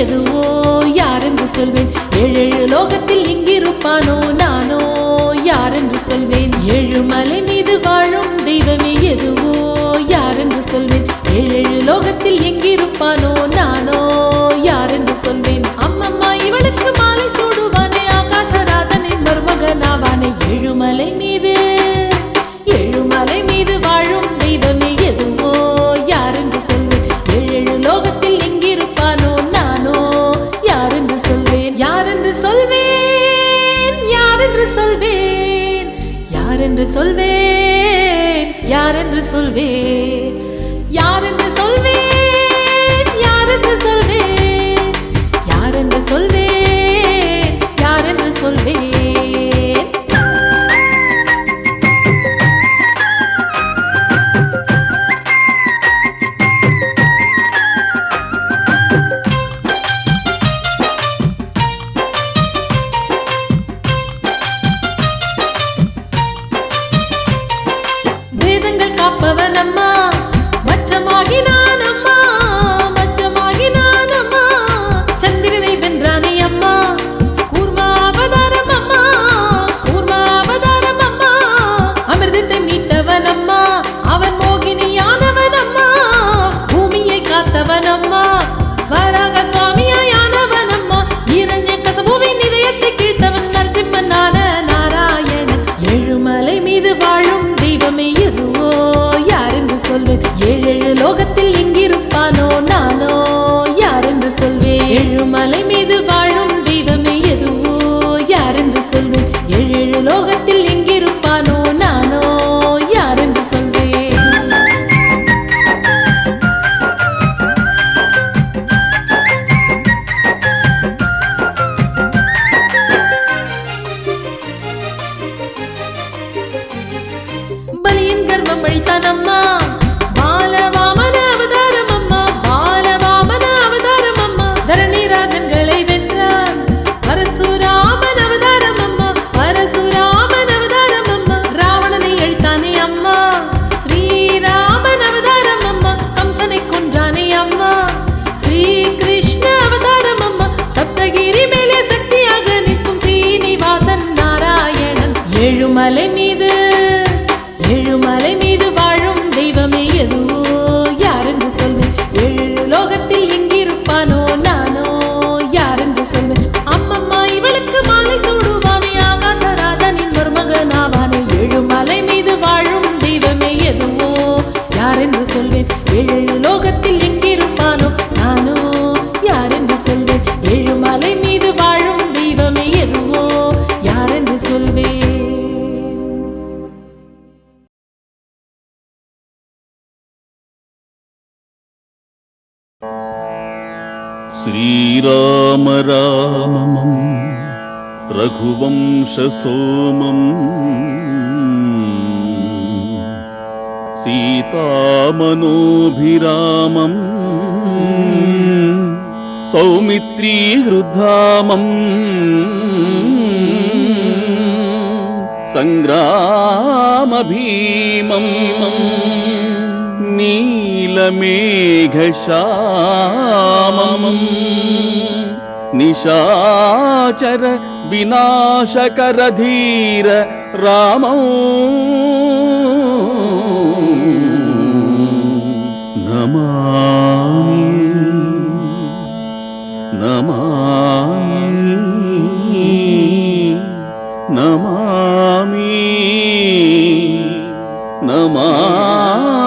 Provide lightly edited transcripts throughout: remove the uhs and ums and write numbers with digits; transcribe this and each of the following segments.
எதுவோ யாரென்று சொல்வேன். ஏழு லோகத்தில் எங்கிருப்பானோ நானோ யாரென்று சொல்வேன். ஏழுமலை மீது வாழும் தெய்வமே எதுவோ யாரென்று சொல்வேன். ஏழு லோகத்தில் எங்கிருப்பானோ நானோ யாரென்று சொல்வேன். அம்மம்மா இவளுக்கு மாலை சூடுவானே ஆகாசராஜனின் மருமகனாவானே. ஏழுமலை மீது வாழும் தெய்வமே எதுவோ யாரென்று சொல்வேன். ஏழு லோகத்தில் எங்கிருப்பானோ நானோ யாரென்று சொல்வேன். யாரென்று சொல்வேன், யாரென்று சொல்வேன், யாரென்று சொல்வேன், யாரென்று சொல்வேன், யாரென்று சொல்வேன், யாரென்று சொல்வேன், யாரென்று சொல்வேன், யாரென்று சொல்வேன். காப்பவனம்மா மச்சமாகி நான் அம்மா, மச்சமாகி நான் அம்மா. சந்திரனை வென்றானே அம்மா கூர்மா அவதாரம் அம்மா, கூர்மா அவதாரம் அம்மா. அமிர்தத்தை மீட்டவன் அம்மா, அவன் மோகினியானவன் அம்மா. பூமியை காத்தவன் அம்மா, வராக சுவாமியானவன் அம்மா. இரண்ய கசபுவின் இதயத்தை கீழ்த்தவன் நரசிம்மனான நாராயணன். ஏழுமலை மீது வாழும் தெய்வமே எதுவோ யாரென்று சொல்வேன். ஏழு லோகத்தில் எங்கிருப்பானோ நானோ யாரென்று சொல்வேன். ஏழுமலை மீது வாழும் தெய்வமே எதுவோ யாரென்று சொல்வேன். ஏழு லோகத்தில் எங்கிருப்பானோ நானோ யாரென்று சொல்வேன். பலியின் கர்வம் அழித்தான் அம்மா, பாலவாமன அவதாரம் அம்மா, பாலவாமன அவதாரம் அம்மா. தரணிராஜன்களை வென்றான் பரசுராமன் அவதாரம் அம்மா, பரசுராமன் அவதாரம் அம்மா. ராவணனை அழித்தானே அம்மா, ஸ்ரீராமன் அவதாரம் அம்மா. கம்சனை கொன்றானே அம்மா, ஸ்ரீகிருஷ்ண அவதாரம் அம்மா. சப்தகிரி மேலே சக்தியாக நிற்கும் சீனிவாசன் நாராயணன். ஏழுமலை மீது வாழும் தெய்வமே எதுவோ யாரென்று சொல்வேன். ஏழு லோகத்தில் எங்கிருப்பானோ நானோ யாரென்று சொல்வேன். அம்மம்மா இவளுக்கு மாலை சூடுவானே ஆகாசராஜனின் மருமகனாவானே. ஏழுமலை மீது வாழும் தெய்வமே எதுவோ யாரென்று சொல்வேன். ஏழு லோகத்தில் எங்கிருப்பானோ நானோ யாரென்று சொல்வேன். ஏழுமலை மீது வாழும் தெய்வமே எதுவோ யாரென்று சொல்வேன். श्रीराम रामं रघुवंशसोमम् सीतामनोभिरामम् सौमित्रीहृद्धामम् सङ्ग्रामभीमम् नीलमेघश्यामम् निशाचर विनाशकरधीर रामौ नमामि नमामि नमामि नमामि.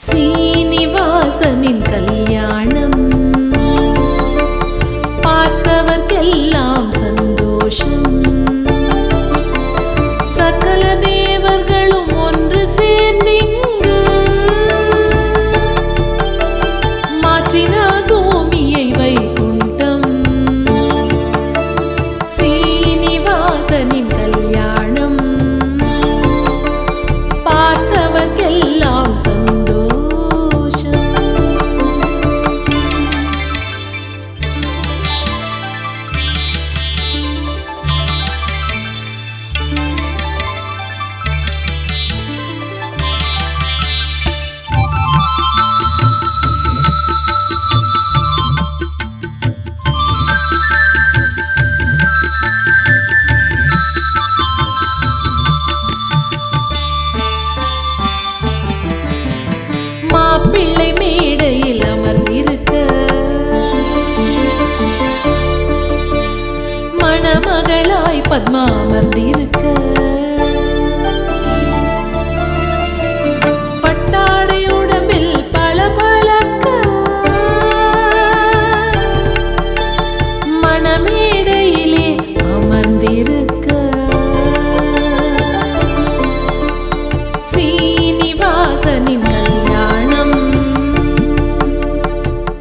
சீனிவாசனின் கல்யாணம் பார்த்தவர்க்கெல்லாம் சந்தோஷம். மணமகளாய் பத்மா அமர்ந்திருக்க பட்டாடை உடம்பில் பளபளக்க மணமேடையிலே அமர்ந்திருக்க சீனிவாசனின் கல்யாணம்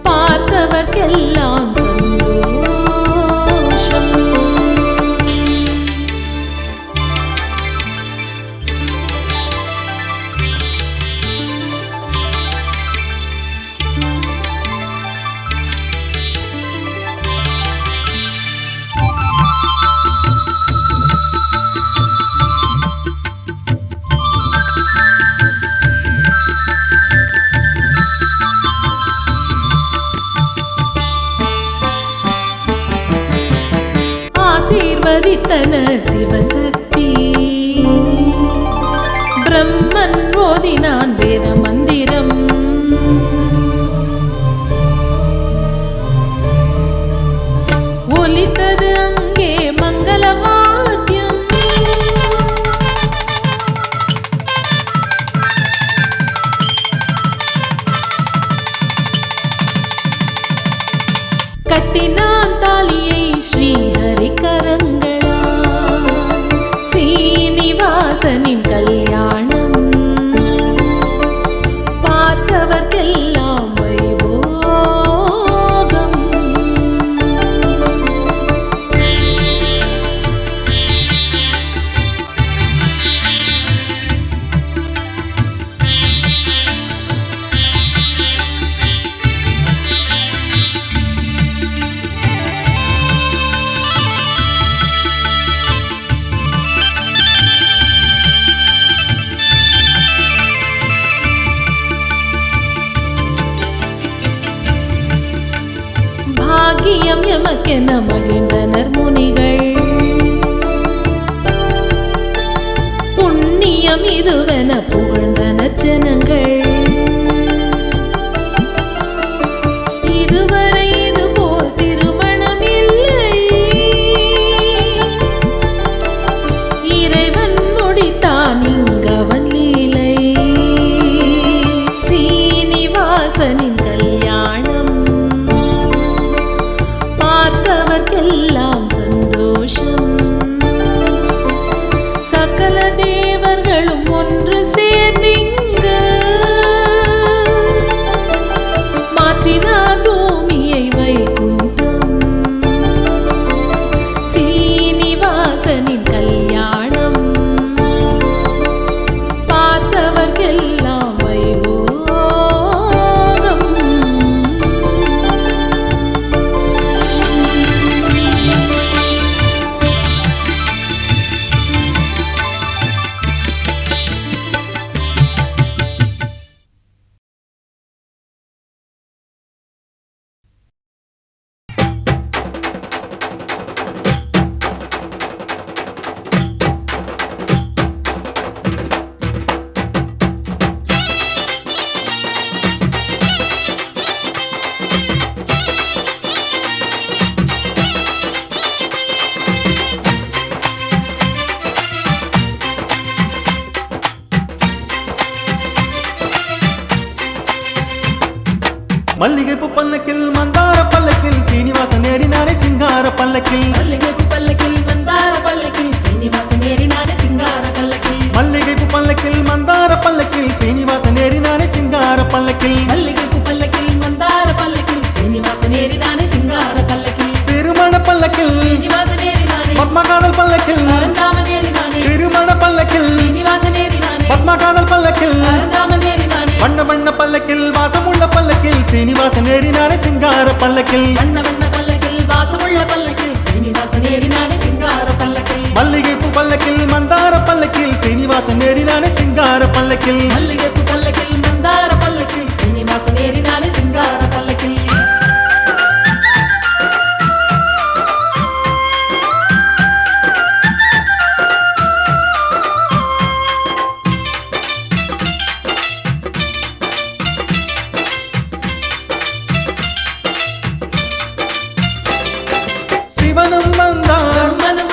பார்த்தவர்க்கெல்லாம் சந்தோஷம். ஆசீர்வதித்தன சிவசக்தி பிரம்மன் ஓதினான் வேத மந்திரம் ஒலித்தது அங்கே மங்கள வாத்தியம் கட்டினான் தாலியை ஸ்ரீஹரி கரங்களா சீனிவாசனின் கல்யாணம் பார்த்தவர்க்கெல்லாம் வைபோகம். பாக்கியம் எமக்கென மகிழ்ந்தனர் முனிகள் புண்ணியம் இதுவென புகழ்ந்தனர் ஜனங்கள் இதுவரை இதுபோல் திருமணம் இல்லை இறைவன் முடித்தான் இங்கவன் லீலை சீனிவாசனின் கல்யாணம் பார்த்தவர்க்கெல்லாம் சந்தோஷம். சகல தேவர்களும் ஒன்று சேர்ந்திங்க மாற்றினார் பூமியை வைகுண்டம் சீனிவாசனின் கல்யாணம் பார்த்தவர்க்கெல்லாம் வைபோகம். மல்லிகைப்பூ பல்லக்கில் மந்தார பல்லக்கில் சீனிவாசன் ஏறினானே சிங்கார பல்லக்கில் மல்லிகைப்பூ பல்லக்கில் மந்தார பல்லக்கில் சீனிவாசன் ஏறினானே சிங்கார பல்லக்கில் மல்லிகைப்பூ பல்லக்கில் மந்தார பல்லக்கில் சீனிவாசன் ஏறினானே சிங்கார பல்லக்கில் மல்லிகைப்பூ பல்லக்கில் மந்தார பல்லக்கில் சீனிவாசன் ஏறினானே சிங்கார பல்லக்கில் திருமண பல்லக்கில் சீனிவாசன் ஏறினானே பத்மகாதல் பல்லக்கில் பரந்தாமன் ஏறினானே திருமண பல்லக்கில் சீனிவாசன் ஏறினானே பத்மகாதல் பல்லக்கில் பரந்தாமன் ஏறினானே வண்ண வண்ண பல்லக்கில் வாசமுள்ள பல்லக்கில் சீனிவாசன் ஏறினானே சிங்கார பல்லக்கில் வண்ண வண்ண பல்லக்கில் வாசமுள்ள பல்லக்கில் சீனிவாசன் ஏறினானே சிங்கார பல்லக்கில் மல்லிகைப்பூ பல்லக்கில் மந்தார பல்லக்கில் சீனிவாசன் ஏறினானே சிங்கார பல்லக்கில் மல்லிகைப்பூ பல்லக்கில் மந்தார பல்லக்கில் சீனிவாசன் ஏறினானே சிங்கார பல்லக்கில் சிவனும் வந்தார் மனம்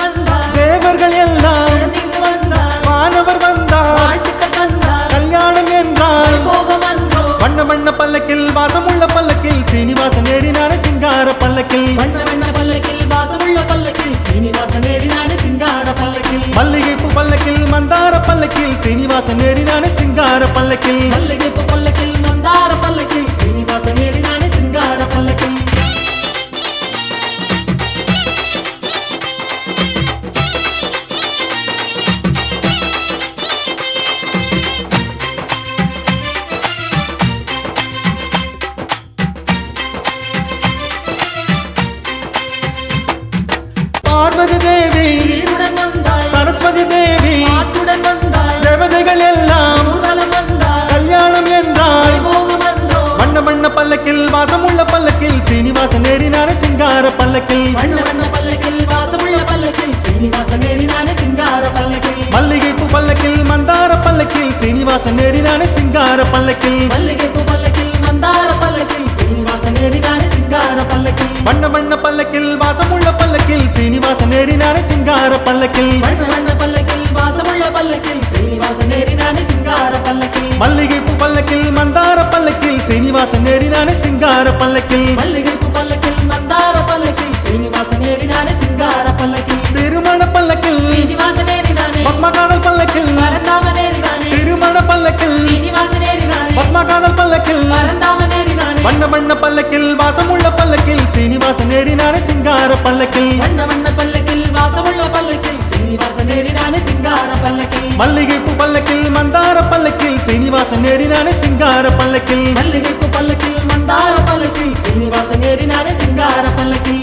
பல்லக்கில் மல்லிகைப்பூ பல்லக்கில் மந்தார பல்லக்கில் சீனிவாசன் ஏறினானே சிங்கார பல்லக்கில் பார்வதி தேவி சீருடன் வந்தாள் சரஸ்வதி தேவி ஆட்டுடன் வந்தாள் தேவதைகள் எல்லாம் ஊர்வலம் வந்தாள் கல்யாணம் என்றால் வைபோகம் வந்தோ வண்ண வண்ண பல்லக்கில் வாசமுள்ள பல்லக்கில் சீனிவாசன் ஏறினானே சிங்கார பல்லக்கில் வண்ண வண்ண பல்லக்கில் வாசமுள்ள பல்லக்கில் சீனிவாசன் ஏறினானே சிங்கார பல்லக்கில் மல்லிகைப்பூ பல்லக்கில் மந்தார பல்லக்கில் சீனிவாசன் ஏறினானே சிங்கார பல்லக்கில் மல்லிகைப்பூ பல்லக்கில் மந்தார பல்லக்கில் சீனிவாசன் ஏறினானே சிங்கார பல்லக்கில் வண்ண வண்ண பல்லக்கில் வாசமுள்ள பல்லக்கில் சீனிவாசன் ஏறினானே சிங்கார பல்லக்கில் வண்ண வண்ண பல்லக்கில் வாசமுள்ள பல்லக்கில் சீனிவாசன் ஏறினானே சிங்கார பல்லக்கில் மல்லிகைப்பூ பல்லக்கில் மந்தார பல்லக்கில் சீனிவாசன் ஏறினானே சிங்கார பல்லக்கில் மல்லிகைப்பூ பல்லக்கில் மந்தார பல்லக்கில் சீனிவாசன் ஏறினானே சிங்கார பல்லக்கில் திருமண பல்லக்கில் சீனிவாசன் ஏறினானே பத்மகாதல் பல்லக்கில் பரந்தாமன் ஏறினானே திருமண பல்லக்கில் சீனிவாசன் ஏறினானே பத்மகாதல் பல்லக்கில் பரந்தாமன் ஏறினானே வண்ண வண்ண பல்லக்கில் வாசமுள்ள பல்லக்கில் சீனிவாசன் ஏறினானே சிங்கார பல்லக்கில் வண்ண வண்ண பல்லக்கில் வாசமுள்ள பல்லக்கில் சீனிவாசன் ஏறினானே சிங்கார பல்லக்கில் மல்லிகைப்பூ பல்லக்கில் மந்தார பல்லக்கில் சீனிவாசன் ஏறினானே சிங்கார பல்லக்கில் மல்லிகைப்பூ பல்லக்கில் மந்தார பல்லக்கில் சீனிவாசன் ஏறினானே சிங்கார பல்லக்கில்